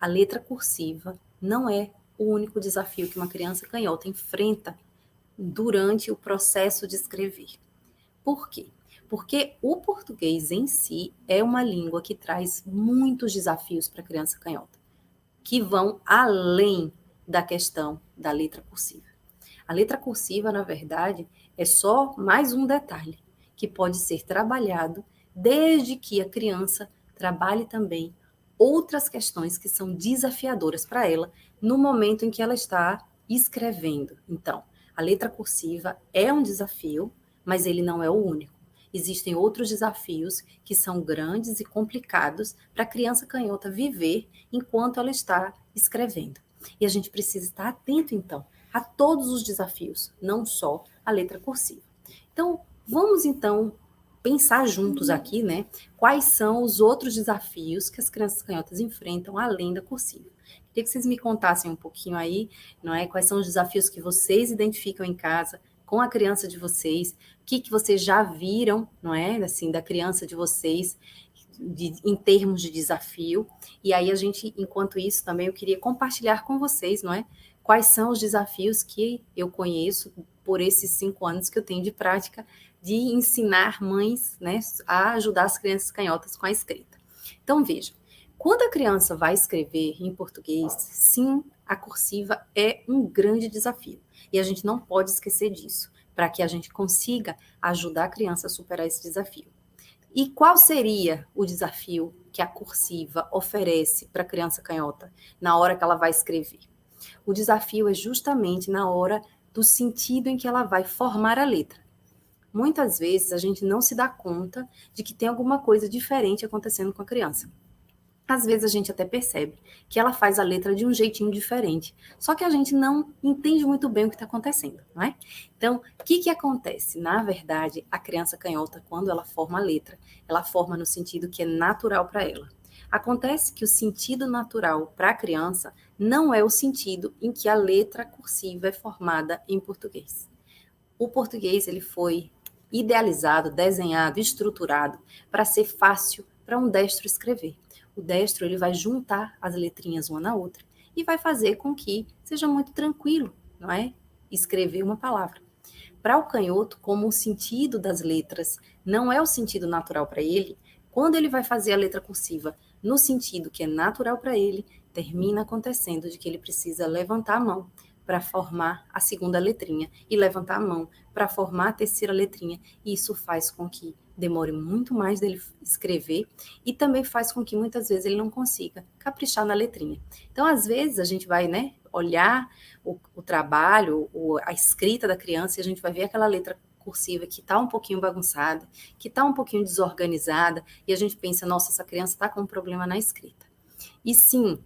a letra cursiva não é o único desafio que uma criança canhota enfrenta durante o processo de escrever. Por quê? Porque o português em si é uma língua que traz muitos desafios para a criança canhota, que vão além da questão da letra cursiva. A letra cursiva, na verdade, é só mais um detalhe que pode ser trabalhado desde que a criança trabalhe também outras questões que são desafiadoras para ela no momento em que ela está escrevendo. Então, a letra cursiva é um desafio, mas ele não é o único. Existem outros desafios que são grandes e complicados para a criança canhota viver enquanto ela está escrevendo. E a gente precisa estar atento, então, a todos os desafios, não só a letra cursiva. Então, vamos então pensar juntos aqui, né? Quais são os outros desafios que as crianças canhotas enfrentam além da cursiva. Queria que vocês me contassem um pouquinho aí, não é? Quais são os desafios que vocês identificam em casa com a criança de vocês, o que vocês já viram, não é? Assim, da criança de vocês, em termos de desafio. E aí a gente, enquanto isso, também eu queria compartilhar com vocês, não é? Quais são os desafios que eu conheço por esses 5 anos que eu tenho de prática de ensinar mães, né, a ajudar as crianças canhotas com a escrita. Então, veja, quando a criança vai escrever em português, sim, a cursiva é um grande desafio. E a gente não pode esquecer disso, para que a gente consiga ajudar a criança a superar esse desafio. E qual seria o desafio que a cursiva oferece para a criança canhota na hora que ela vai escrever? O desafio é justamente na hora do sentido em que ela vai formar a letra. Muitas vezes a gente não se dá conta de que tem alguma coisa diferente acontecendo com a criança. Às vezes a gente até percebe que ela faz a letra de um jeitinho diferente, só que a gente não entende muito bem o que está acontecendo, não é? Então, o que acontece? Na verdade, a criança canhota, quando ela forma a letra, ela forma no sentido que é natural para ela. Acontece que o sentido natural para a criança não é o sentido em que a letra cursiva é formada em português. O português ele foi idealizado, desenhado, estruturado para ser fácil para um destro escrever. O destro ele vai juntar as letrinhas uma na outra e vai fazer com que seja muito tranquilo, não é? Escrever uma palavra. Para o canhoto, como o sentido das letras não é o sentido natural para ele, quando ele vai fazer a letra cursiva no sentido que é natural para ele, termina acontecendo de que ele precisa levantar a mão para formar a segunda letrinha e levantar a mão para formar a terceira letrinha. E isso faz com que demore muito mais dele escrever e também faz com que muitas vezes ele não consiga caprichar na letrinha. Então, às vezes, a gente vai, né, olhar o trabalho, a escrita da criança e a gente vai ver aquela letra cursiva que está um pouquinho bagunçada, que está um pouquinho desorganizada e a gente pensa, nossa, essa criança está com um problema na escrita. E sim,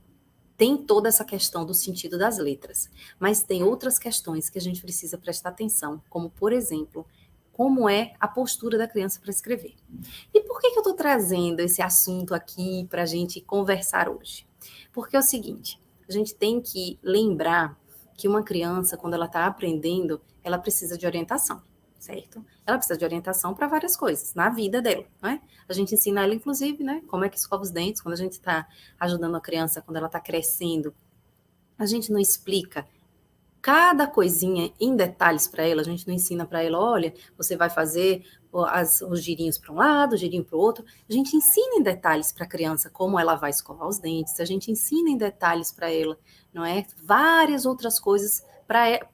tem toda essa questão do sentido das letras, mas tem outras questões que a gente precisa prestar atenção, como, por exemplo, como é a postura da criança para escrever. E por que eu estou trazendo esse assunto aqui para a gente conversar hoje? Porque é o seguinte, a gente tem que lembrar que uma criança, quando ela está aprendendo, ela precisa de orientação, certo? Ela precisa de orientação para várias coisas na vida dela, não é? A gente ensina ela, inclusive, né, como é que escova os dentes, quando a gente está ajudando a criança, quando ela está crescendo. A gente não explica cada coisinha em detalhes para ela, a gente não ensina para ela, olha, você vai fazer os girinhos para um lado, o girinho para o outro. A gente ensina em detalhes para a criança como ela vai escovar os dentes, a gente ensina em detalhes para ela, não é? Várias outras coisas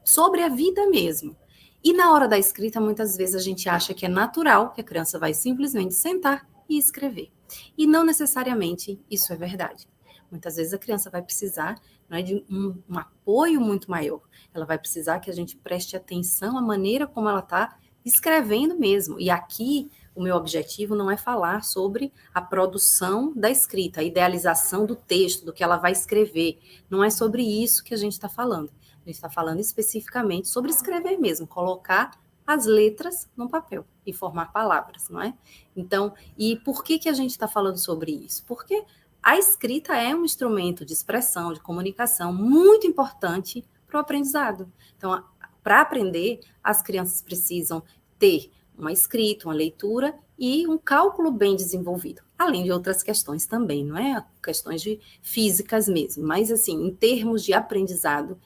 sobre a vida mesmo. E na hora da escrita, muitas vezes a gente acha que é natural que a criança vai simplesmente sentar e escrever. E não necessariamente isso é verdade. Muitas vezes a criança vai precisar, não é, de um apoio muito maior. Ela vai precisar que a gente preste atenção à maneira como ela está escrevendo mesmo. E aqui o meu objetivo não é falar sobre a produção da escrita, a idealização do texto, do que ela vai escrever. Não é sobre isso que a gente está falando. A gente está falando especificamente sobre escrever mesmo, colocar as letras no papel e formar palavras, não é? Então, e por que a gente está falando sobre isso? Porque a escrita é um instrumento de expressão, de comunicação muito importante para o aprendizado. Então, para aprender, as crianças precisam ter uma escrita, uma leitura e um cálculo bem desenvolvido, além de outras questões também, não é? Questões de físicas mesmo, mas assim, em termos de aprendizado,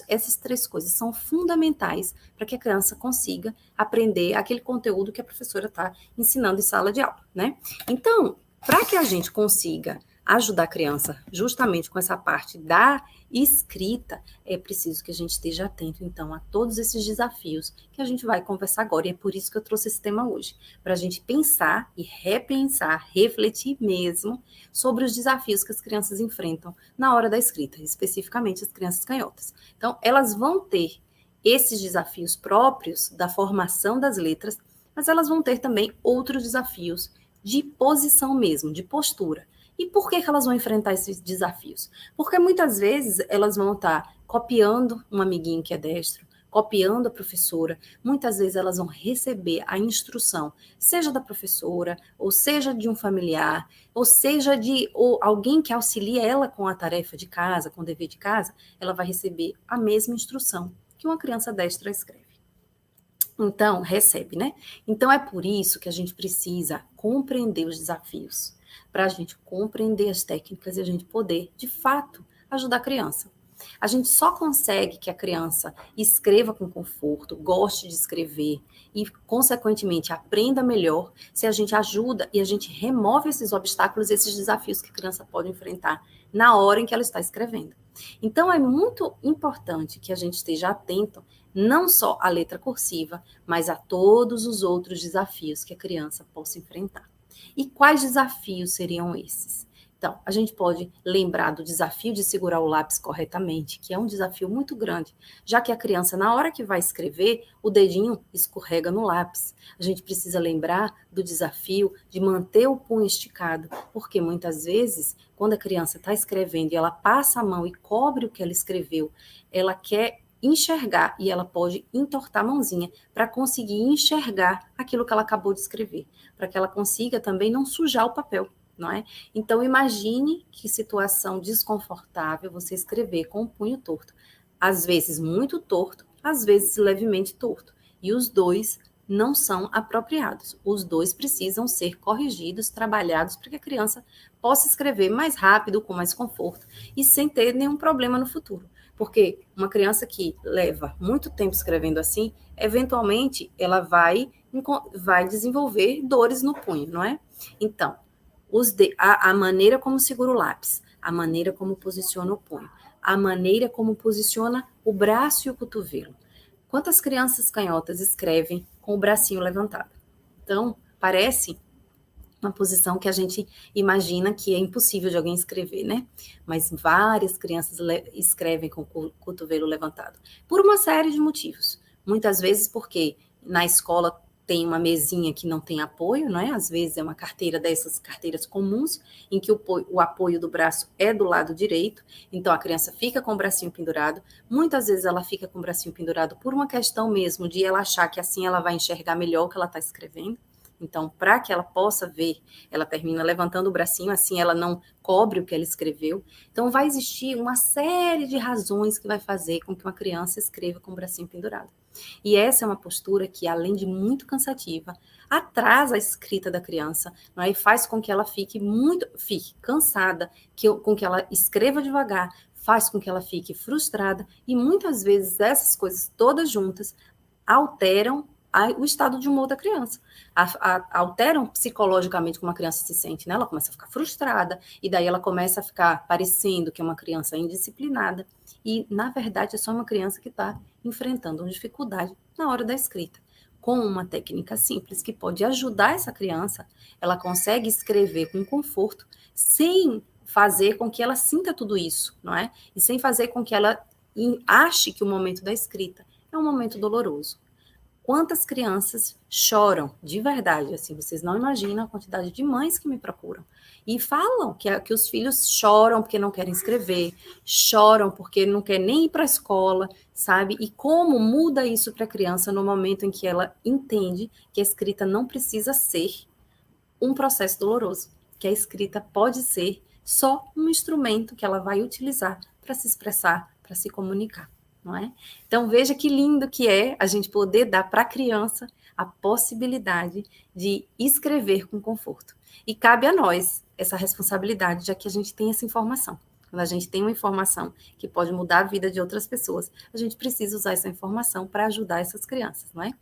essas três coisas são fundamentais para que a criança consiga aprender aquele conteúdo que a professora está ensinando em sala de aula, né? Então, para que a gente consiga ajudar a criança justamente com essa parte da escrita, é preciso que a gente esteja atento, então, a todos esses desafios que a gente vai conversar agora. E é por isso que eu trouxe esse tema hoje, para a gente pensar e repensar, refletir mesmo sobre os desafios que as crianças enfrentam na hora da escrita, especificamente as crianças canhotas. Então, elas vão ter esses desafios próprios da formação das letras, mas elas vão ter também outros desafios de posição mesmo, de postura. E por que elas vão enfrentar esses desafios? Porque muitas vezes elas vão estar copiando um amiguinho que é destro, copiando a professora, muitas vezes elas vão receber a instrução, seja da professora, ou seja de um familiar, ou seja de alguém que auxilia ela com a tarefa de casa, com o dever de casa, ela vai receber a mesma instrução que uma criança destra escreve. Então, recebe, né? Então, é por isso que a gente precisa compreender os desafios, para a gente compreender as técnicas e a gente poder, de fato, ajudar a criança. A gente só consegue que a criança escreva com conforto, goste de escrever e, consequentemente, aprenda melhor se a gente ajuda e a gente remove esses obstáculos, esses desafios que a criança pode enfrentar na hora em que ela está escrevendo. Então, é muito importante que a gente esteja atento não só à letra cursiva, mas a todos os outros desafios que a criança possa enfrentar. E quais desafios seriam esses? Então, a gente pode lembrar do desafio de segurar o lápis corretamente, que é um desafio muito grande, já que a criança, na hora que vai escrever, o dedinho escorrega no lápis. A gente precisa lembrar do desafio de manter o punho esticado, porque muitas vezes, quando a criança está escrevendo e ela passa a mão e cobre o que ela escreveu, ela quer enxergar e ela pode entortar a mãozinha para conseguir enxergar aquilo que ela acabou de escrever, para que ela consiga também não sujar o papel, não é? Então imagine que situação desconfortável você escrever com o punho torto, às vezes muito torto, às vezes levemente torto, e os dois não são apropriados. Os dois precisam ser corrigidos, trabalhados para que a criança possa escrever mais rápido, com mais conforto e sem ter nenhum problema no futuro. Porque uma criança que leva muito tempo escrevendo assim, eventualmente ela vai desenvolver dores no punho, não é? Então, a maneira como segura o lápis, a maneira como posiciona o punho, a maneira como posiciona o braço e o cotovelo. Quantas crianças canhotas escrevem com o bracinho levantado? Então, parece uma posição que a gente imagina que é impossível de alguém escrever, né? Mas várias crianças escrevem com o cotovelo levantado, por uma série de motivos. Muitas vezes porque na escola tem uma mesinha que não tem apoio, não é? Às vezes é uma carteira dessas carteiras comuns, em que o apoio do braço é do lado direito, então a criança fica com o bracinho pendurado. Muitas vezes ela fica com o bracinho pendurado por uma questão mesmo de ela achar que assim ela vai enxergar melhor o que ela está escrevendo. Então, para que ela possa ver, ela termina levantando o bracinho, assim ela não cobre o que ela escreveu. Então, vai existir uma série de razões que vai fazer com que uma criança escreva com o bracinho pendurado. E essa é uma postura que, além de muito cansativa, atrasa a escrita da criança, não é? E faz com que ela fique cansada, com que ela escreva devagar, faz com que ela fique frustrada, e muitas vezes essas coisas todas juntas alteram o estado de humor da criança, alteram psicologicamente como a criança se sente, né? Ela começa a ficar frustrada, e daí ela começa a ficar parecendo que é uma criança indisciplinada, e na verdade é só uma criança que está enfrentando uma dificuldade na hora da escrita. Com uma técnica simples que pode ajudar essa criança, ela consegue escrever com conforto, sem fazer com que ela sinta tudo isso, não é? E sem fazer com que ela ache que o momento da escrita é um momento doloroso. Quantas crianças choram de verdade, assim, vocês não imaginam a quantidade de mães que me procuram e falam que os filhos choram porque não querem escrever, choram porque não querem nem ir para a escola, sabe? E como muda isso para a criança no momento em que ela entende que a escrita não precisa ser um processo doloroso, que a escrita pode ser só um instrumento que ela vai utilizar para se expressar, para se comunicar. Não é? Então veja que lindo que é a gente poder dar para a criança a possibilidade de escrever com conforto. E cabe a nós essa responsabilidade, já que a gente tem essa informação. Quando a gente tem uma informação que pode mudar a vida de outras pessoas, a gente precisa usar essa informação para ajudar essas crianças, não é?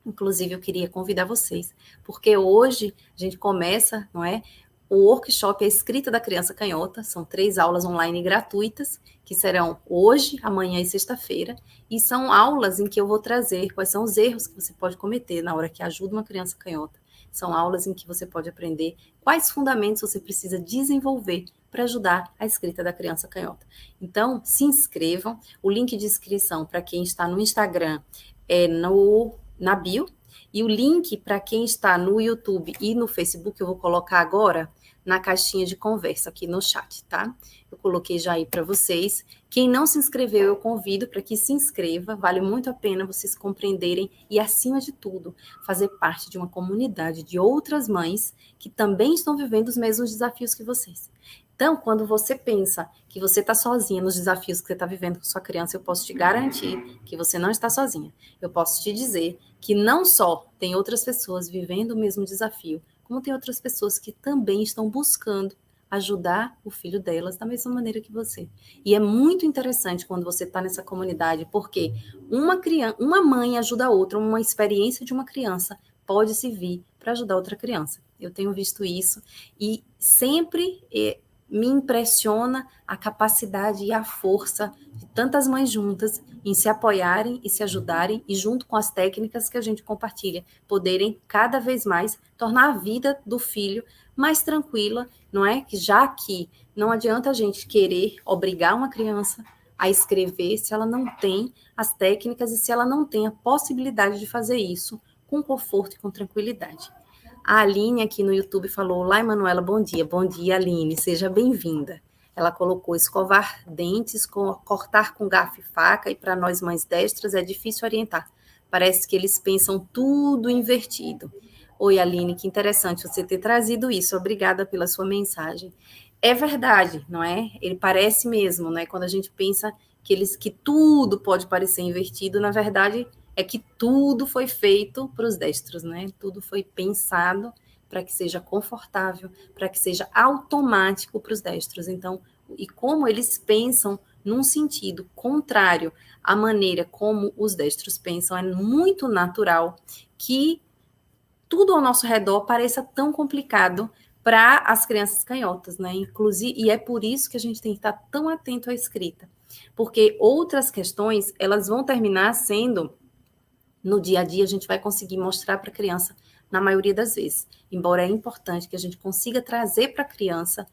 Inclusive, eu queria convidar vocês, porque hoje a gente começa, não é? O workshop, a escrita da criança canhota, são 3 aulas online gratuitas, que serão hoje, amanhã e sexta-feira, e são aulas em que eu vou trazer quais são os erros que você pode cometer na hora que ajuda uma criança canhota. São aulas em que você pode aprender quais fundamentos você precisa desenvolver para ajudar a escrita da criança canhota. Então, se inscrevam. O link de inscrição para quem está no Instagram é na bio, e o link para quem está no YouTube e no Facebook eu vou colocar agora na caixinha de conversa aqui no chat, tá? Eu coloquei já aí para vocês. Quem não se inscreveu, eu convido para que se inscreva. Vale muito a pena vocês compreenderem e, acima de tudo, fazer parte de uma comunidade de outras mães que também estão vivendo os mesmos desafios que vocês. Então, quando você pensa que você está sozinha nos desafios que você está vivendo com sua criança, eu posso te garantir que você não está sozinha. Eu posso te dizer que não só tem outras pessoas vivendo o mesmo desafio, como tem outras pessoas que também estão buscando ajudar o filho delas da mesma maneira que você. E é muito interessante quando você está nessa comunidade, porque uma mãe ajuda a outra, uma experiência de uma criança pode servir para ajudar outra criança. Eu tenho visto isso e sempre me impressiona a capacidade e a força de tantas mães juntas em se apoiarem e se ajudarem e, junto com as técnicas que a gente compartilha, poderem cada vez mais tornar a vida do filho mais tranquila, não é? Já que não adianta a gente querer obrigar uma criança a escrever se ela não tem as técnicas e se ela não tem a possibilidade de fazer isso com conforto e com tranquilidade. A Aline aqui no YouTube falou: olá, Emanuela, bom dia. Bom dia, Aline, seja bem-vinda. Ela colocou escovar dentes, cortar com garfo e faca, e para nós mães destras é difícil orientar. Parece que eles pensam tudo invertido. Oi, Aline, que interessante você ter trazido isso. Obrigada pela sua mensagem. É verdade, não é? Ele parece mesmo, né? Quando a gente pensa que tudo pode parecer invertido, na verdade é que tudo foi feito para os destros, né? Tudo foi pensado para que seja confortável, para que seja automático para os destros. Então, e como eles pensam num sentido contrário à maneira como os destros pensam, é muito natural que tudo ao nosso redor pareça tão complicado para as crianças canhotas, né? Inclusive, e é por isso que a gente tem que estar tão atento à escrita, porque outras questões, elas vão terminar sendo no dia a dia, a gente vai conseguir mostrar para a criança, na maioria das vezes. Embora é importante que a gente consiga trazer para a criança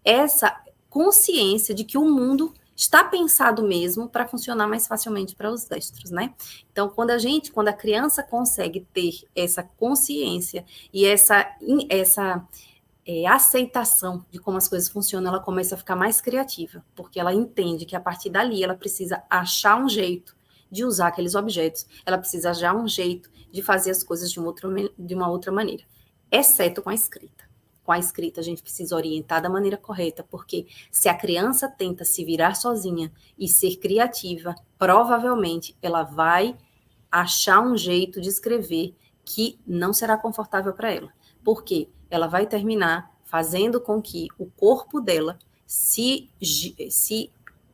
essa consciência de que o mundo está pensado mesmo para funcionar mais facilmente para os destros, né? Então, quando a criança consegue ter essa consciência e essa aceitação de como as coisas funcionam, ela começa a ficar mais criativa, porque ela entende que a partir dali ela precisa achar um jeito de usar aqueles objetos, ela precisa achar um jeito de fazer as coisas de uma outra maneira, exceto com a escrita. Com a escrita a gente precisa orientar da maneira correta, porque se a criança tenta se virar sozinha e ser criativa, provavelmente ela vai achar um jeito de escrever que não será confortável para ela. Por quê? Ela vai terminar fazendo com que o corpo dela se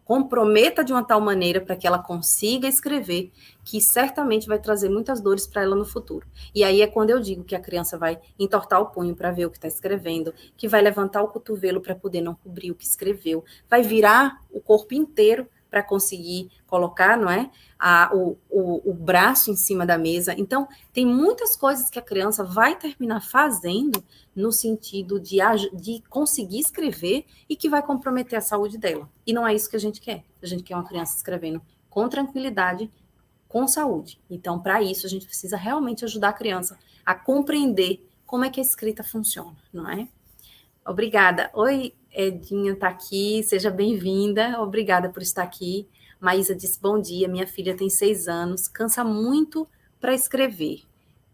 comprometa de uma tal maneira para que ela consiga escrever, que certamente vai trazer muitas dores para ela no futuro. E aí é quando eu digo que a criança vai entortar o punho para ver o que está escrevendo, que vai levantar o cotovelo para poder não cobrir o que escreveu, vai virar o corpo inteiro para conseguir colocar, não é, o braço em cima da mesa. Então, tem muitas coisas que a criança vai terminar fazendo no sentido de conseguir escrever e que vai comprometer a saúde dela. E não é isso que a gente quer. A gente quer uma criança escrevendo com tranquilidade, com saúde. Então, para isso, a gente precisa realmente ajudar a criança a compreender como é que a escrita funciona, não é? Obrigada. Oi, Edinha está aqui, seja bem-vinda. Obrigada por estar aqui. Maísa disse, bom dia, minha filha tem 6 anos, cansa muito para escrever.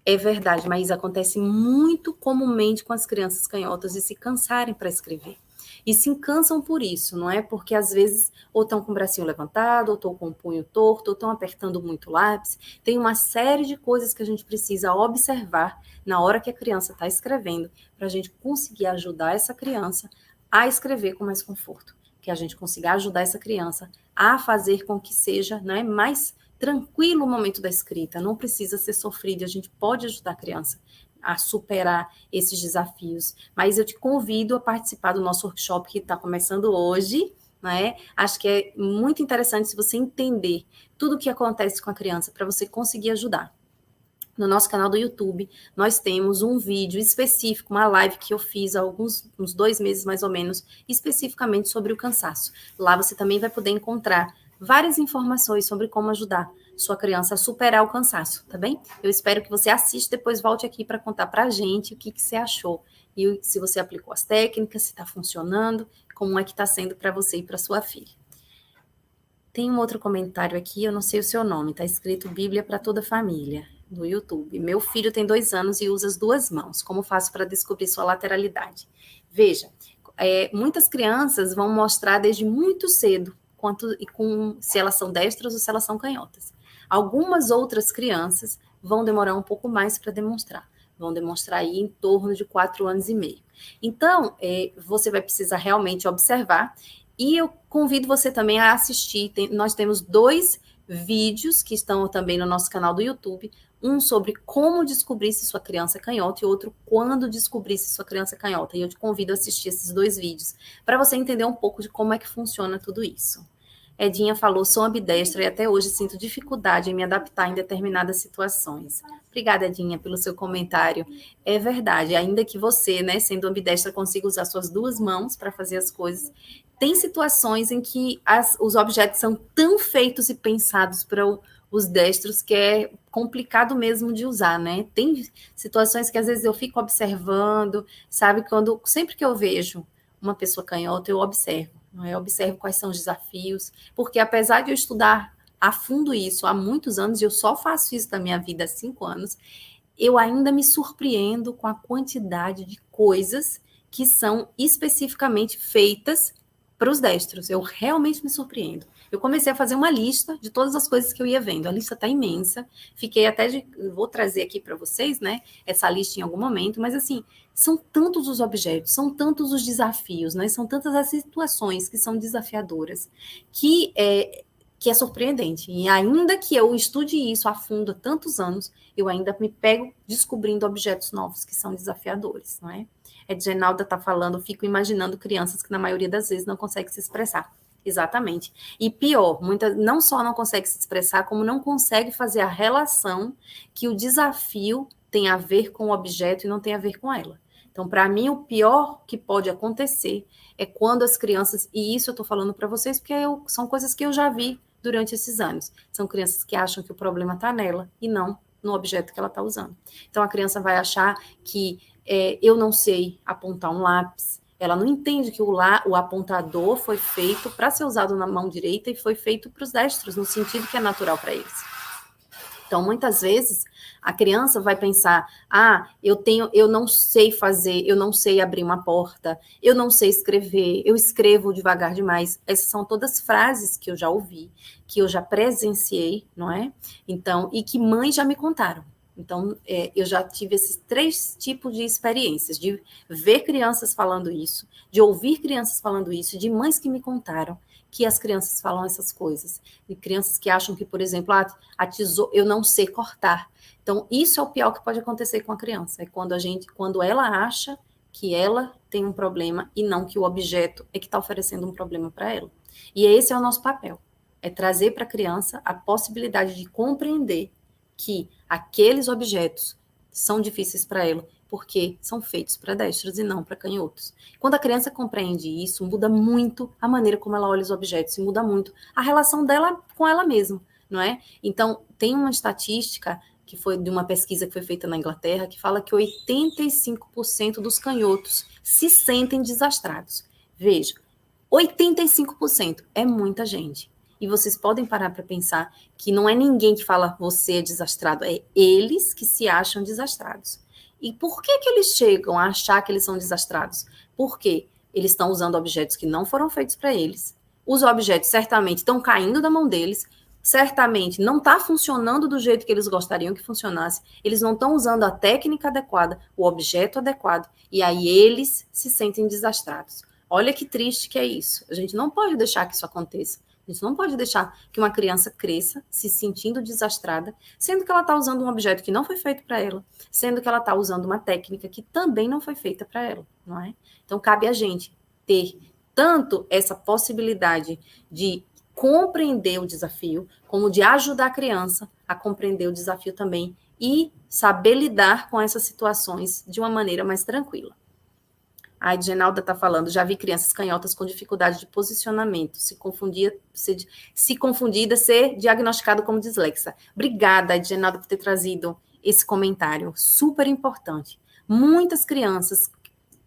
É verdade, Maísa, acontece muito comumente com as crianças canhotas de se cansarem para escrever. e se cansam por isso, não é? Porque às vezes ou estão com o bracinho levantado, ou estão com o punho torto, ou estão apertando muito o lápis. Tem uma série de coisas que a gente precisa observar na hora que a criança está escrevendo, para a gente conseguir ajudar essa criança a escrever com mais conforto, que a gente consiga ajudar essa criança a fazer com que seja, né, mais tranquilo o momento da escrita, não precisa ser sofrido, a gente pode ajudar a criança a superar esses desafios. Mas eu te convido a participar do nosso workshop que está começando hoje, né? Acho que é muito interessante se você entender tudo o que acontece com a criança para você conseguir ajudar. No nosso canal do YouTube, nós temos um vídeo específico, uma live que eu fiz há uns 2 meses mais ou menos, especificamente sobre o cansaço. Lá você também vai poder encontrar várias informações sobre como ajudar sua criança a superar o cansaço, tá bem? Eu espero que você assista, depois volte aqui para contar para a gente o que você achou. E se você aplicou as técnicas, se está funcionando, como é que está sendo para você e para sua filha. Tem um outro comentário aqui, eu não sei o seu nome, está escrito Bíblia para toda a família, no YouTube. Meu filho tem 2 anos e usa as 2 mãos. Como faço para descobrir sua lateralidade? Veja, muitas crianças vão mostrar desde muito cedo se elas são destras ou se elas são canhotas. Algumas outras crianças vão demorar um pouco mais para demonstrar. Vão demonstrar aí em torno de 4 anos e meio. Então, você vai precisar realmente observar. E eu convido você também a assistir. Nós temos 2 vídeos que estão também no nosso canal do YouTube. Um sobre como descobrir se sua criança é canhota e outro quando descobrir se sua criança é canhota. E eu te convido a assistir esses 2 vídeos para você entender um pouco de como é que funciona tudo isso. Edinha falou, sou ambidestra e até hoje sinto dificuldade em me adaptar em determinadas situações. Obrigada, Edinha, pelo seu comentário. É verdade, ainda que você, né, sendo ambidestra, consiga usar suas 2 mãos para fazer as coisas, tem situações em que os objetos são tão feitos e pensados para os destros que é complicado mesmo de usar, né? Tem situações que às vezes eu fico observando, sabe? Sempre que eu vejo uma pessoa canhota, eu observo. Eu observo quais são os desafios, porque apesar de eu estudar a fundo isso há muitos anos, e eu só faço isso na minha vida há 5 anos, eu ainda me surpreendo com a quantidade de coisas que são especificamente feitas para os destros. Eu realmente me surpreendo. Eu comecei a fazer uma lista de todas as coisas que eu ia vendo. A lista está imensa. Fiquei até vou trazer aqui para vocês, né? Essa lista em algum momento, mas assim, são tantos os objetos, são tantos os desafios, né? São tantas as situações que são desafiadoras, que é surpreendente. E ainda que eu estude isso a fundo há tantos anos, eu ainda me pego descobrindo objetos novos que são desafiadores, não é? Edgenalda está falando, fico imaginando crianças que na maioria das vezes não conseguem se expressar. Exatamente. E pior, não só não consegue se expressar, como não consegue fazer a relação que o desafio tem a ver com o objeto e não tem a ver com ela. Então, para mim, o pior que pode acontecer é quando as crianças, e isso eu estou falando para vocês porque são coisas que eu já vi durante esses anos, são crianças que acham que o problema está nela e não no objeto que ela está usando. Então, a criança vai achar que eu não sei apontar um lápis, ela não entende que o apontador foi feito para ser usado na mão direita e foi feito para os destros, no sentido que é natural para eles. Então, muitas vezes, a criança vai pensar, eu não sei fazer, eu não sei abrir uma porta, eu não sei escrever, eu escrevo devagar demais. Essas são todas frases que eu já ouvi, que eu já presenciei, não é? Então, e que mães já me contaram. Então, eu já tive esses 3 tipos de experiências, de ver crianças falando isso, de ouvir crianças falando isso, de mães que me contaram que as crianças falam essas coisas. E crianças que acham que, por exemplo, eu não sei cortar. Então, isso é o pior que pode acontecer com a criança, é quando ela acha que ela tem um problema e não que o objeto é que está oferecendo um problema para ela. E esse é o nosso papel, é trazer para a criança a possibilidade de compreender que aqueles objetos são difíceis para ela, porque são feitos para destros e não para canhotos. Quando a criança compreende isso, muda muito a maneira como ela olha os objetos, e muda muito a relação dela com ela mesma, não é? Então, tem uma estatística que foi de uma pesquisa que foi feita na Inglaterra, que fala que 85% dos canhotos se sentem desastrados. Veja, 85% é muita gente. E vocês podem parar para pensar que não é ninguém que fala você é desastrado, é eles que se acham desastrados. E por que eles chegam a achar que eles são desastrados? Por quê? eles estão usando objetos que não foram feitos para eles, os objetos certamente estão caindo da mão deles, certamente não está funcionando do jeito que eles gostariam que funcionasse, eles não estão usando a técnica adequada, o objeto adequado, e aí eles se sentem desastrados. Olha que triste que é isso. A gente não pode deixar que isso aconteça. A gente não pode deixar que uma criança cresça se sentindo desastrada, sendo que ela está usando um objeto que não foi feito para ela, sendo que ela está usando uma técnica que também não foi feita para ela, não é? Então, cabe a gente ter tanto essa possibilidade de compreender o desafio, como de ajudar a criança a compreender o desafio também e saber lidar com essas situações de uma maneira mais tranquila. A Edgenalda está falando, já vi crianças canhotas com dificuldade de posicionamento, se confundida, ser diagnosticado como dislexa. Obrigada, Edgenalda, por ter trazido esse comentário, super importante. Muitas crianças,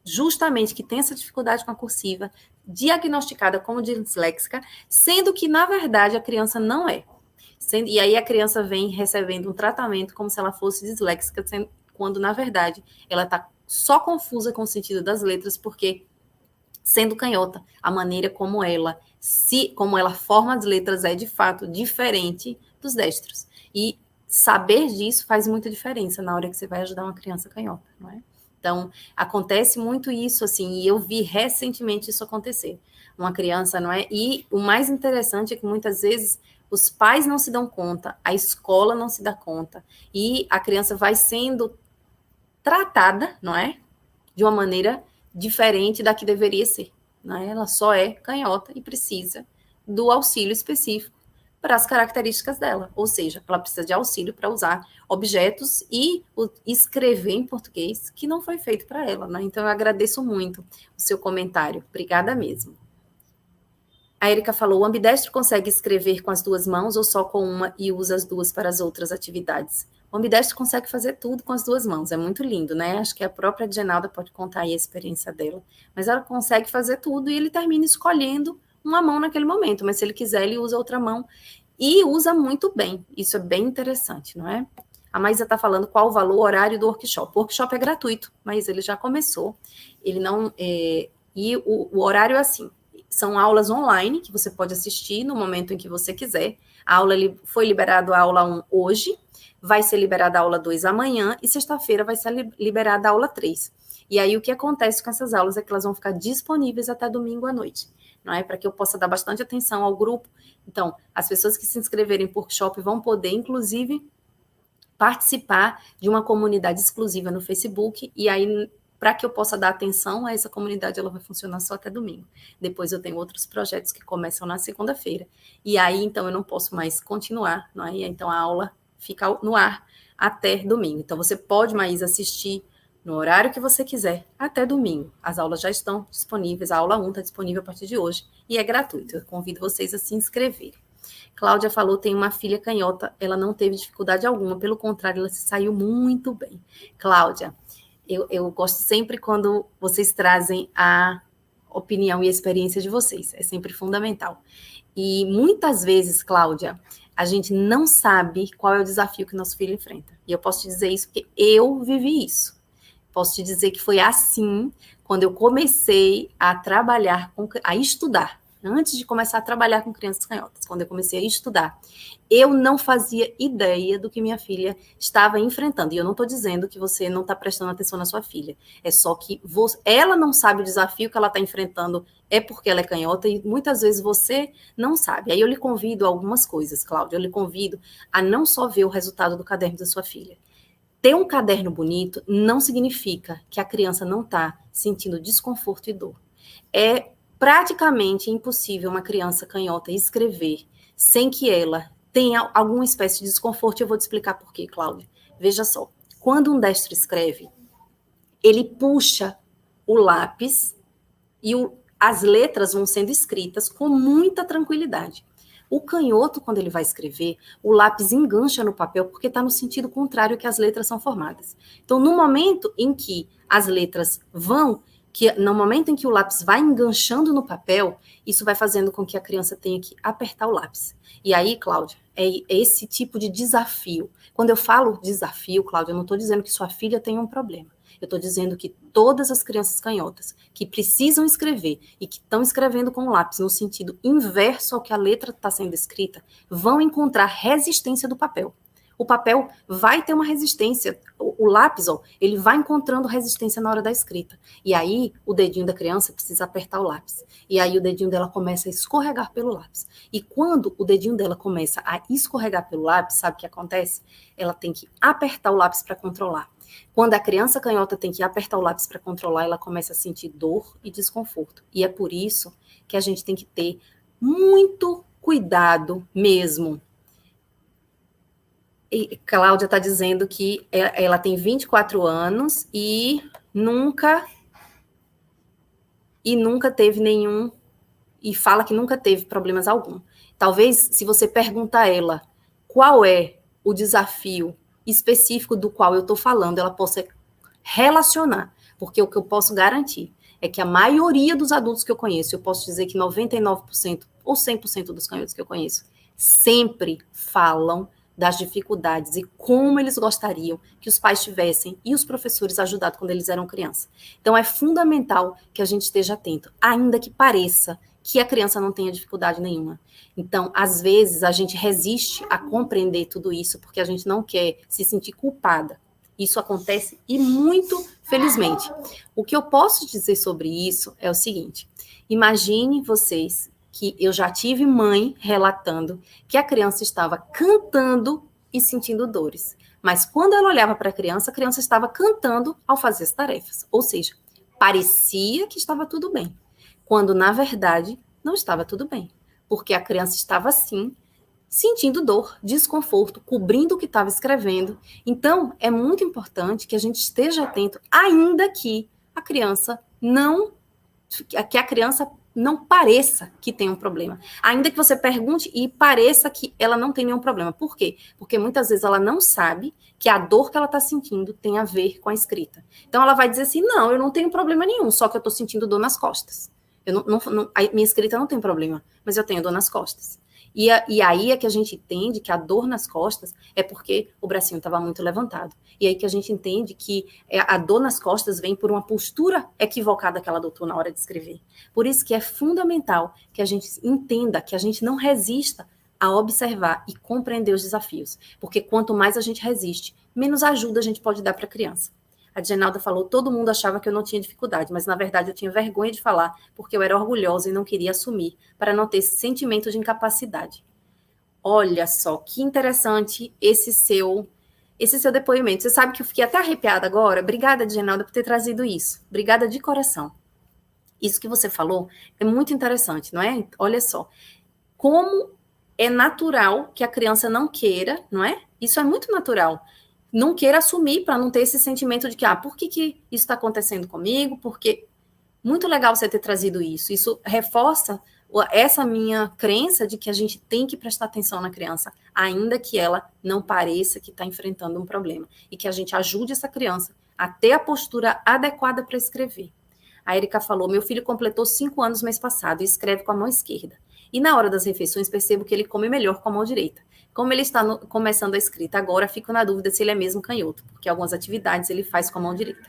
justamente que têm essa dificuldade com a cursiva, diagnosticada como disléxica, sendo que, na verdade, a criança não é. E aí a criança vem recebendo um tratamento como se ela fosse disléxica, quando, na verdade, ela está só confusa com o sentido das letras, porque, sendo canhota, a maneira como ela forma as letras é, de fato, diferente dos destros. E saber disso faz muita diferença na hora que você vai ajudar uma criança canhota, não é? Então, acontece muito isso, assim, e eu vi recentemente isso acontecer. Uma criança, não é? E o mais interessante é que, muitas vezes, os pais não se dão conta, a escola não se dá conta, e a criança vai sendo tratada, não é? De uma maneira diferente da que deveria ser. Não é? Ela só é canhota e precisa do auxílio específico para as características dela. Ou seja, ela precisa de auxílio para usar objetos e escrever em português que não foi feito para ela. Né? Então, eu agradeço muito o seu comentário. Obrigada mesmo. A Erika falou, o ambidestro consegue escrever com as duas mãos ou só com uma e usa as duas para as outras atividades? O ambidestro consegue fazer tudo com as duas mãos, é muito lindo, né? Acho que a própria Genalda pode contar aí a experiência dela. Mas ela consegue fazer tudo e ele termina escolhendo uma mão naquele momento, mas se ele quiser, ele usa outra mão e usa muito bem. Isso é bem interessante, não é? A Maísa está falando qual o valor horário do workshop. O workshop é gratuito, mas ele já começou. Ele não... E o horário é assim, são aulas online que você pode assistir no momento em que você quiser. A aula foi liberada a aula 1 hoje, vai ser liberada a aula 2 amanhã, e sexta-feira vai ser liberada a aula 3. E aí, o que acontece com essas aulas é que elas vão ficar disponíveis até domingo à noite, não é? Para que eu possa dar bastante atenção ao grupo. Então, as pessoas que se inscreverem por workshop vão poder, inclusive, participar de uma comunidade exclusiva no Facebook, e aí, para que eu possa dar atenção a essa comunidade, ela vai funcionar só até domingo. Depois eu tenho outros projetos que começam na segunda-feira. E aí, então, eu não posso mais continuar, não é? Então, a aula fica no ar até domingo. Então, você pode, Maísa, assistir no horário que você quiser, até domingo. As aulas já estão disponíveis, a aula 1 está disponível a partir de hoje, e é gratuito. Eu convido vocês a se inscreverem. Cláudia falou, tem uma filha canhota, ela não teve dificuldade alguma, pelo contrário, ela se saiu muito bem. Cláudia, eu gosto sempre quando vocês trazem a opinião e a experiência de vocês, é sempre fundamental. E muitas vezes, Cláudia, a gente não sabe qual é o desafio que nosso filho enfrenta. E eu posso te dizer isso porque eu vivi isso. Posso te dizer que foi assim quando eu comecei a trabalhar, a estudar. Antes de começar a trabalhar com crianças canhotas, quando eu comecei a estudar, eu não fazia ideia do que minha filha estava enfrentando. E eu não estou dizendo que você não está prestando atenção na sua filha. É só que ela não sabe o desafio que ela está enfrentando, é porque ela é canhota, e muitas vezes você não sabe. Aí eu lhe convido a algumas coisas, Cláudia. Eu lhe convido a não só ver o resultado do caderno da sua filha. Ter um caderno bonito não significa que a criança não está sentindo desconforto e dor. É praticamente impossível uma criança canhota escrever sem que ela tenha alguma espécie de desconforto. Eu vou te explicar por quê, Cláudia. Veja só, quando um destro escreve, ele puxa o lápis e as letras vão sendo escritas com muita tranquilidade. O canhoto, quando ele vai escrever, o lápis engancha no papel porque está no sentido contrário que as letras são formadas. Então, no momento em que as letras no momento em que o lápis vai enganchando no papel, isso vai fazendo com que a criança tenha que apertar o lápis. E aí, Cláudia, é esse tipo de desafio. Quando eu falo desafio, Cláudia, eu não estou dizendo que sua filha tem um problema. Eu Eu estou dizendo que todas as crianças canhotas que precisam escrever e que estão escrevendo com o lápis no sentido inverso ao que a letra está sendo escrita, vão encontrar resistência do papel. O papel vai ter uma resistência, o lápis, ó, ele vai encontrando resistência na hora da escrita. E aí, o dedinho da criança precisa apertar o lápis. E aí, o dedinho dela começa a escorregar pelo lápis. E quando o dedinho dela começa a escorregar pelo lápis, sabe o que acontece? Ela tem que apertar o lápis para controlar. Quando a criança canhota tem que apertar o lápis para controlar, ela começa a sentir dor e desconforto. E é por isso que a gente tem que ter muito cuidado mesmo. E Cláudia está dizendo que ela tem 24 anos e nunca teve nenhum, e fala que nunca teve problemas algum. Talvez, se você perguntar a ela qual é o desafio específico do qual eu estou falando, ela possa relacionar, porque o que eu posso garantir é que a maioria dos adultos que eu conheço, eu posso dizer que 99% ou 100% dos canhotos que eu conheço, sempre falam das dificuldades e como eles gostariam que os pais tivessem e os professores ajudado quando eles eram crianças. Então, é fundamental que a gente esteja atento, ainda que pareça que a criança não tenha dificuldade nenhuma. Então, às vezes, a gente resiste a compreender tudo isso porque a gente não quer se sentir culpada. Isso acontece e muito felizmente. O que eu posso dizer sobre isso é o seguinte: imagine vocês que eu já tive mãe relatando que a criança estava cantando e sentindo dores. Mas quando ela olhava para a criança estava cantando ao fazer as tarefas. Ou seja, parecia que estava tudo bem, quando na verdade não estava tudo bem, porque a criança estava assim, sentindo dor, desconforto, cobrindo o que estava escrevendo. Então, é muito importante que a gente esteja atento, ainda que a criança não pareça que tem um problema. Ainda que você pergunte e pareça que ela não tem nenhum problema. Por quê? Porque muitas vezes ela não sabe que a dor que ela está sentindo tem a ver com a escrita. Então ela vai dizer assim, não, eu não tenho problema nenhum, só que eu estou sentindo dor nas costas. A minha escrita não tem problema, mas eu tenho dor nas costas. E aí é que a gente entende que a dor nas costas é porque o bracinho estava muito levantado. E aí que a gente entende que a dor nas costas vem por uma postura equivocada que ela adotou na hora de escrever. Por isso que é fundamental que a gente entenda, que a gente não resista a observar e compreender os desafios. Porque quanto mais a gente resiste, menos ajuda a gente pode dar para a criança. A Genalda falou, todo mundo achava que eu não tinha dificuldade, mas na verdade eu tinha vergonha de falar, porque eu era orgulhosa e não queria assumir, para não ter esse sentimento de incapacidade. Olha só, que interessante esse seu depoimento. Você sabe que eu fiquei até arrepiada agora? Obrigada, Genalda, por ter trazido isso. Obrigada de coração. Isso que você falou é muito interessante, não é? Olha só, como é natural que a criança não queira, não é? Isso é muito natural. Não queira assumir para não ter esse sentimento de que, por que isso está acontecendo comigo? Porque muito legal você ter trazido isso. Isso reforça essa minha crença de que a gente tem que prestar atenção na criança, ainda que ela não pareça que está enfrentando um problema. E que a gente ajude essa criança a ter a postura adequada para escrever. A Erika falou, meu filho completou 5 anos mês passado e escreve com a mão esquerda. E na hora das refeições percebo que ele come melhor com a mão direita. Como ele está começando a escrita agora, fico na dúvida se ele é mesmo canhoto, porque algumas atividades ele faz com a mão direita.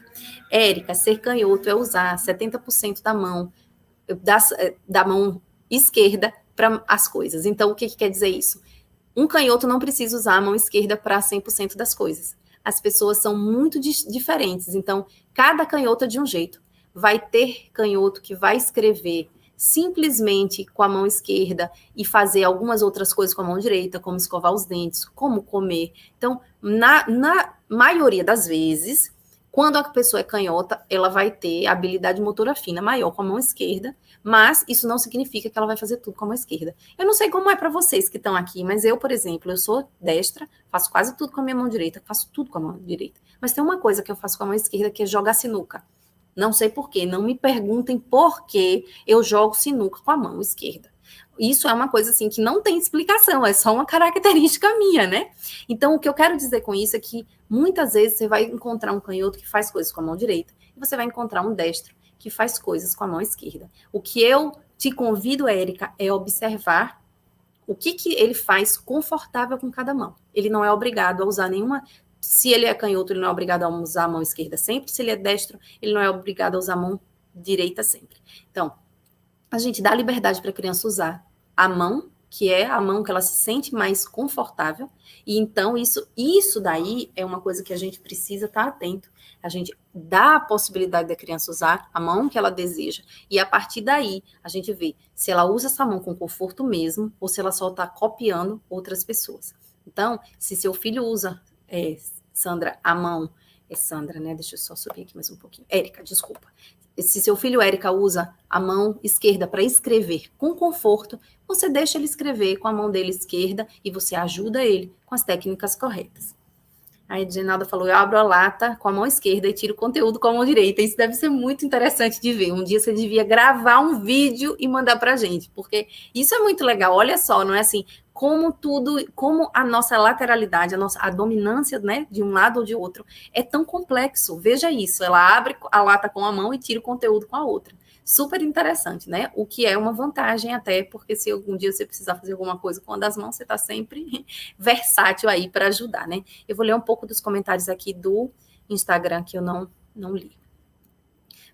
Érica, ser canhoto é usar 70% da mão esquerda para as coisas. Então, o que quer dizer isso? Um canhoto não precisa usar a mão esquerda para 100% das coisas. As pessoas são muito diferentes, então, cada canhoto é de um jeito. Vai ter canhoto que vai escrever simplesmente com a mão esquerda e fazer algumas outras coisas com a mão direita, como escovar os dentes, como comer. Então, na maioria das vezes, quando a pessoa é canhota, ela vai ter habilidade motora fina maior com a mão esquerda, mas isso não significa que ela vai fazer tudo com a mão esquerda. Eu não sei como é para vocês que estão aqui, mas eu, por exemplo, eu sou destra, faço quase tudo com a minha mão direita, faço tudo com a mão direita. Mas tem uma coisa que eu faço com a mão esquerda, que é jogar sinuca. Não sei por quê, não me perguntem por que eu jogo sinuca com a mão esquerda. Isso é uma coisa assim que não tem explicação, é só uma característica minha, né? Então, o que eu quero dizer com isso é que muitas vezes você vai encontrar um canhoto que faz coisas com a mão direita e você vai encontrar um destro que faz coisas com a mão esquerda. O que eu te convido, Érica, é observar o que ele faz confortável com cada mão. Ele não é obrigado a usar nenhuma Se ele é canhoto, ele não é obrigado a usar a mão esquerda sempre. Se ele é destro, ele não é obrigado a usar a mão direita sempre. Então, a gente dá liberdade para a criança usar a mão, que é a mão que ela se sente mais confortável. E então, isso daí é uma coisa que a gente precisa estar atento. A gente dá a possibilidade da criança usar a mão que ela deseja. E a partir daí, a gente vê se ela usa essa mão com conforto mesmo ou se ela só está copiando outras pessoas. Então, se seu filho usa, Sandra, a mão... É Sandra, né? Deixa eu só subir aqui mais um pouquinho. Érica, desculpa. Se seu filho, Érica, usa a mão esquerda para escrever com conforto, você deixa ele escrever com a mão dele esquerda e você ajuda ele com as técnicas corretas. A Edinalda falou, eu abro a lata com a mão esquerda e tiro o conteúdo com a mão direita. Isso deve ser muito interessante de ver. Um dia você devia gravar um vídeo e mandar para a gente, porque isso é muito legal. Olha só, não é assim, como a nossa lateralidade, a dominância, né, de um lado ou de outro, é tão complexo. Veja isso, ela abre a lata com a mão e tira o conteúdo com a outra. Super interessante, né? O que é uma vantagem até, porque se algum dia você precisar fazer alguma coisa com uma das mãos, você está sempre versátil aí para ajudar, né? Eu vou ler um pouco dos comentários aqui do Instagram que eu não li.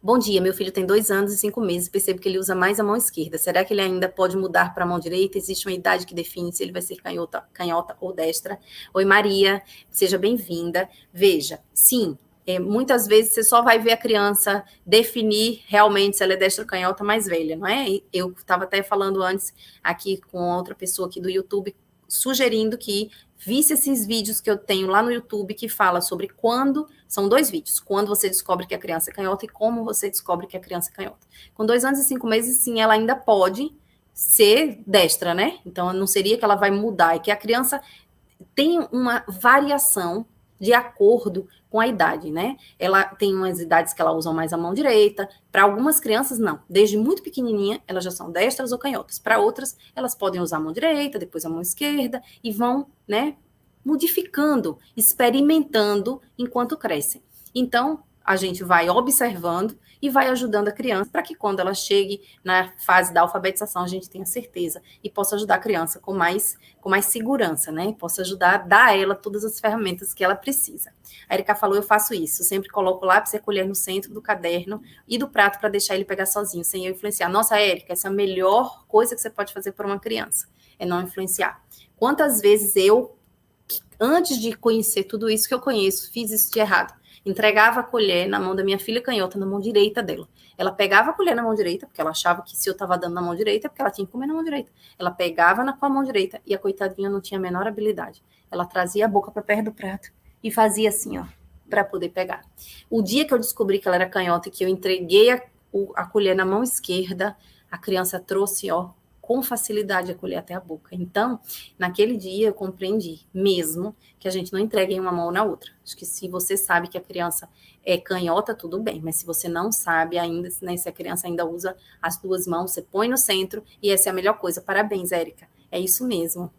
Bom dia, meu filho tem 2 anos e 5 meses, percebo que ele usa mais a mão esquerda. Será que ele ainda pode mudar para a mão direita? Existe uma idade que define se ele vai ser canhota ou destra? Oi, Maria, seja bem-vinda. Veja, sim, muitas vezes você só vai ver a criança definir realmente se ela é destra ou canhota mais velha, não é? Eu estava até falando antes aqui com outra pessoa aqui do YouTube, sugerindo que visse esses vídeos que eu tenho lá no YouTube que fala sobre quando, são 2 vídeos, quando você descobre que a criança é canhota e como você descobre que a criança é canhota. Com 2 anos e 5 meses, sim, ela ainda pode ser destra, né? Então, não seria que ela vai mudar, é que a criança tem uma variação de acordo com a idade, né? Ela tem umas idades que ela usa mais a mão direita. Para algumas crianças, não. Desde muito pequenininha, elas já são destras ou canhotas. Para outras, elas podem usar a mão direita, depois a mão esquerda, e vão, né, modificando, experimentando enquanto crescem. Então, a gente vai observando e vai ajudando a criança para que quando ela chegue na fase da alfabetização, a gente tenha certeza e possa ajudar a criança com mais segurança, né? Possa ajudar a dar a ela todas as ferramentas que ela precisa. A Erika falou, eu faço isso, sempre coloco o lápis e a colher no centro do caderno e do prato para deixar ele pegar sozinho, sem eu influenciar. Nossa, Erika, essa é a melhor coisa que você pode fazer para uma criança, é não influenciar. Quantas vezes eu, antes de conhecer tudo isso que eu conheço, fiz isso de errado. Entregava a colher na mão da minha filha canhota, na mão direita dela. Ela pegava a colher na mão direita, porque ela achava que se eu estava dando na mão direita, é porque ela tinha que comer na mão direita. Ela pegava com a mão direita e a coitadinha não tinha a menor habilidade. Ela trazia a boca para perto do prato e fazia assim, ó, para poder pegar. O dia que eu descobri que ela era canhota e que eu entreguei a colher na mão esquerda, a criança trouxe, ó, com facilidade a colher até a boca. Então, naquele dia eu compreendi mesmo que a gente não entrega em uma mão ou na outra. Acho que se você sabe que a criança é canhota, tudo bem, mas se você não sabe ainda, né, se a criança ainda usa as 2 mãos, você põe no centro e essa é a melhor coisa. Parabéns, Érica. É isso mesmo.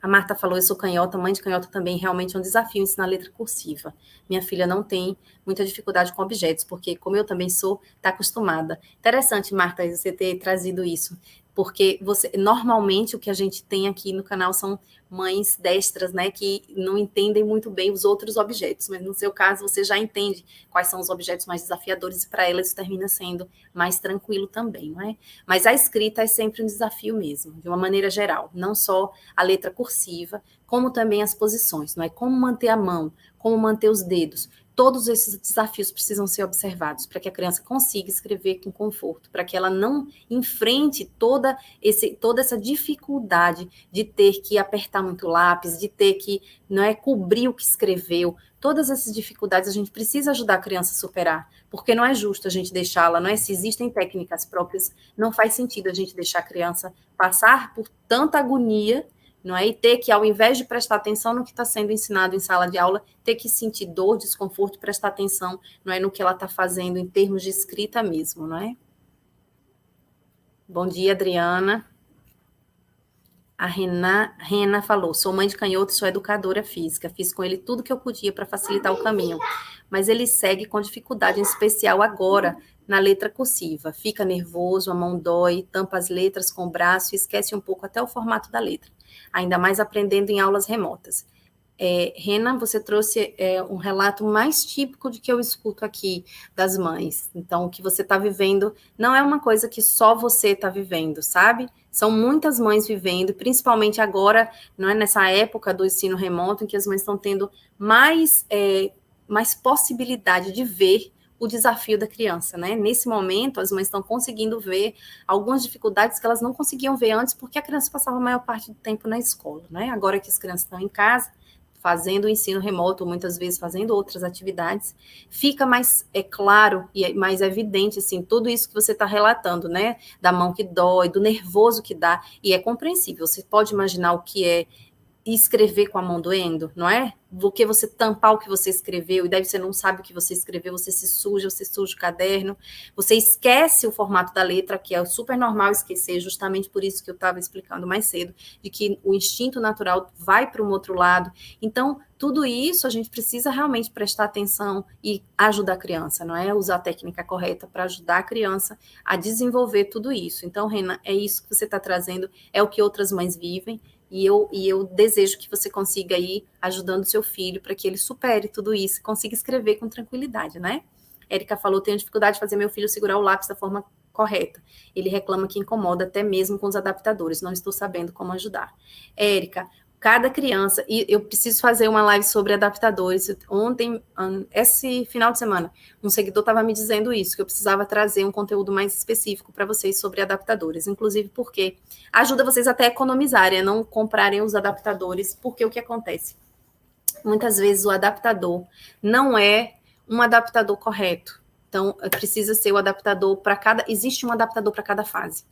A Marta falou, eu sou canhota, mãe de canhota também, realmente é um desafio ensinar letra cursiva. Minha filha não tem muita dificuldade com objetos, porque como eu também sou, está acostumada. Interessante, Marta, você ter trazido isso, porque normalmente o que a gente tem aqui no canal são mães destras, né, que não entendem muito bem os outros objetos, mas no seu caso você já entende quais são os objetos mais desafiadores e para ela isso termina sendo mais tranquilo também, não é? Mas a escrita é sempre um desafio mesmo, de uma maneira geral, não só a letra cursiva, como também as posições, não é? Como manter a mão, como manter os dedos. Todos esses desafios precisam ser observados para que a criança consiga escrever com conforto, para que ela não enfrente toda essa dificuldade de ter que apertar muito lápis, de ter que, não é, cobrir o que escreveu. Todas essas dificuldades a gente precisa ajudar a criança a superar, porque não é justo a gente deixá-la, não é? Se existem técnicas próprias, não faz sentido a gente deixar a criança passar por tanta agonia, não é? E ter que, ao invés de prestar atenção no que está sendo ensinado em sala de aula, ter que sentir dor, desconforto, prestar atenção, não é, no que ela está fazendo em termos de escrita mesmo, não é? Bom dia, Adriana. A Rena falou, sou mãe de canhoto, sou educadora física, fiz com ele tudo que eu podia para facilitar o caminho, mas ele segue com dificuldade, em especial agora, na letra cursiva. Fica nervoso, a mão dói, tampa as letras com o braço e esquece um pouco até o formato da letra, ainda mais aprendendo em aulas remotas. Rena, você trouxe um relato mais típico de que eu escuto aqui das mães. Então, o que você está vivendo não é uma coisa que só você está vivendo, sabe? São muitas mães vivendo, principalmente agora, não é nessa época do ensino remoto, em que as mães estão tendo mais possibilidade de ver o desafio da criança, né? Nesse momento, as mães estão conseguindo ver algumas dificuldades que elas não conseguiam ver antes, porque a criança passava a maior parte do tempo na escola, né? Agora que as crianças estão em casa, fazendo o ensino remoto, muitas vezes fazendo outras atividades, fica mais claro e mais evidente, assim, tudo isso que você está relatando, né? Da mão que dói, do nervoso que dá, e é compreensível. Você pode imaginar o que é escrever com a mão doendo, não é? Do que você tampar o que você escreveu, e daí você não sabe o que você escreveu, você suja o caderno, você esquece o formato da letra, que é super normal esquecer, justamente por isso que eu estava explicando mais cedo, de que o instinto natural vai para um outro lado. Então, tudo isso a gente precisa realmente prestar atenção e ajudar a criança, não é? Usar a técnica correta para ajudar a criança a desenvolver tudo isso. Então, Rena, é isso que você está trazendo, é o que outras mães vivem, e eu desejo que você consiga ir ajudando seu filho para que ele supere tudo isso, consiga escrever com tranquilidade, né? Érica falou, tenho dificuldade de fazer meu filho segurar o lápis da forma correta. Ele reclama que incomoda até mesmo com os adaptadores, não estou sabendo como ajudar. Érica, cada criança, e eu preciso fazer uma live sobre adaptadores. Ontem, esse final de semana, um seguidor estava me dizendo isso, que eu precisava trazer um conteúdo mais específico para vocês sobre adaptadores, inclusive porque ajuda vocês até a economizarem, a não comprarem os adaptadores, porque o que acontece? Muitas vezes o adaptador não é um adaptador correto. Então, precisa ser o adaptador para cada... Existe um adaptador para cada fase.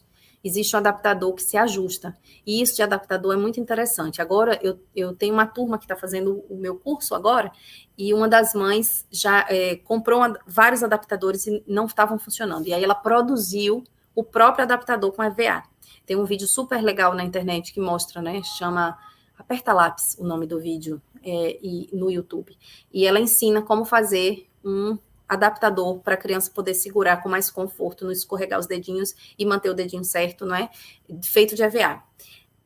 Existe um adaptador que se ajusta. E isso de adaptador é muito interessante. Agora, eu tenho uma turma que está fazendo o meu curso agora, e uma das mães já comprou vários adaptadores e não estavam funcionando. E aí ela produziu o próprio adaptador com EVA. Tem um vídeo super legal na internet que mostra, né? Chama Aperta Lápis, o nome do vídeo, e no YouTube. E ela ensina como fazer um adaptador para a criança poder segurar com mais conforto, não escorregar os dedinhos e manter o dedinho certo, não é? Feito de EVA.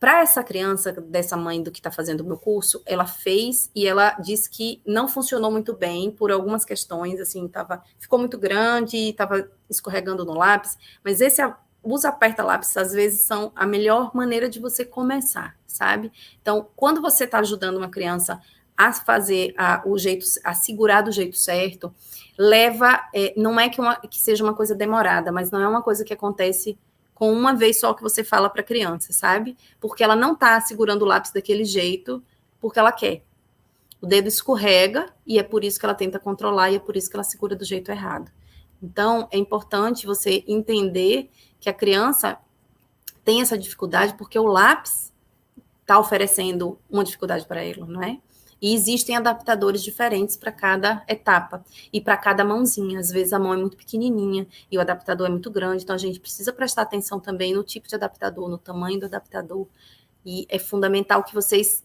Para essa criança, dessa mãe do que está fazendo o meu curso, ela fez e ela disse que não funcionou muito bem por algumas questões, assim, ficou muito grande, estava escorregando no lápis, mas os aperta-lápis, às vezes, são a melhor maneira de você começar, sabe? Então, quando você está ajudando uma criança a fazer a segurar do jeito certo, não é que seja uma coisa demorada, mas não é uma coisa que acontece com uma vez só que você fala para a criança, sabe? Porque ela não está segurando o lápis daquele jeito porque ela quer. O dedo escorrega e é por isso que ela tenta controlar e é por isso que ela segura do jeito errado. Então, é importante você entender que a criança tem essa dificuldade porque o lápis está oferecendo uma dificuldade para ela, não é? E existem adaptadores diferentes para cada etapa e para cada mãozinha. Às vezes a mão é muito pequenininha e o adaptador é muito grande, então a gente precisa prestar atenção também no tipo de adaptador, no tamanho do adaptador. E é fundamental que vocês,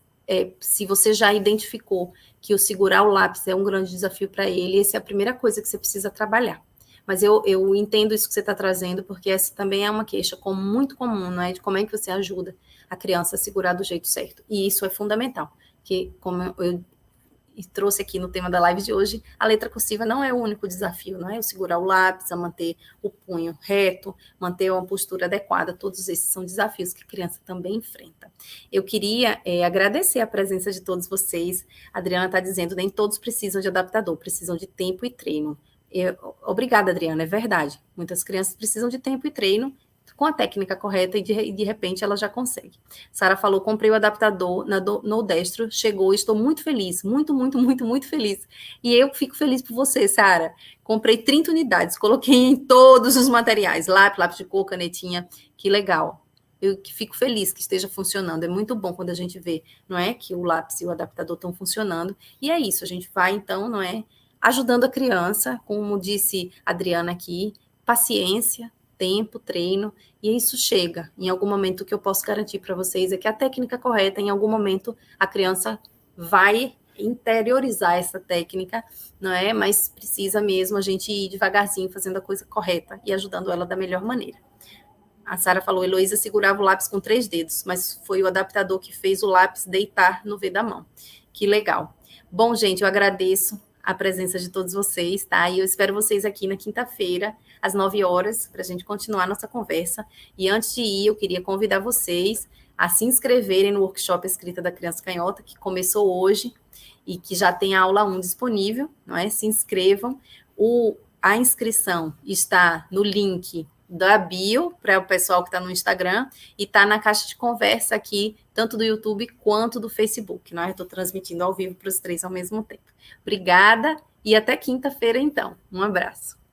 se você já identificou que o segurar o lápis é um grande desafio para ele, essa é a primeira coisa que você precisa trabalhar. Mas eu entendo isso que você está trazendo, porque essa também é uma queixa muito comum, não é? De como é que você ajuda a criança a segurar do jeito certo. E isso é fundamental, que como eu trouxe aqui no tema da live de hoje, a letra cursiva não é o único desafio, não é? O segurar o lápis, a manter o punho reto, manter uma postura adequada, todos esses são desafios que a criança também enfrenta. Eu queria agradecer a presença de todos vocês. A Adriana está dizendo, nem todos precisam de adaptador, precisam de tempo e treino. Obrigada, Adriana, é verdade. Muitas crianças precisam de tempo e treino com a técnica correta e de repente ela já consegue. Sara falou, comprei o adaptador no Destro, chegou e estou muito feliz, muito, muito, muito, muito feliz. E eu fico feliz por você, Sara. Comprei 30 unidades, coloquei em todos os materiais, lápis de cor, canetinha, que legal. Eu fico feliz que esteja funcionando. É muito bom quando a gente vê, não é, que o lápis e o adaptador estão funcionando. E é isso, a gente vai então, não é, ajudando a criança, como disse a Adriana aqui, paciência, tempo, treino, e isso chega. Em algum momento, o que eu posso garantir para vocês é que a técnica correta, em algum momento, a criança vai interiorizar essa técnica, não é? Mas precisa mesmo a gente ir devagarzinho, fazendo a coisa correta e ajudando ela da melhor maneira. A Sara falou, Heloísa segurava o lápis com 3 dedos, mas foi o adaptador que fez o lápis deitar no V da mão. Que legal. Bom, gente, eu agradeço a presença de todos vocês, tá? E eu espero vocês aqui na quinta-feira, às 9 horas, para a gente continuar nossa conversa. E antes de ir, eu queria convidar vocês a se inscreverem no workshop Escrita da Criança Canhota, que começou hoje e que já tem a aula 1 disponível, não é? Se inscrevam. A inscrição está no link da bio, para o pessoal que está no Instagram, e está na caixa de conversa aqui, tanto do YouTube quanto do Facebook. Não é? Eu estou transmitindo ao vivo para os três ao mesmo tempo. Obrigada e até quinta-feira, então. Um abraço.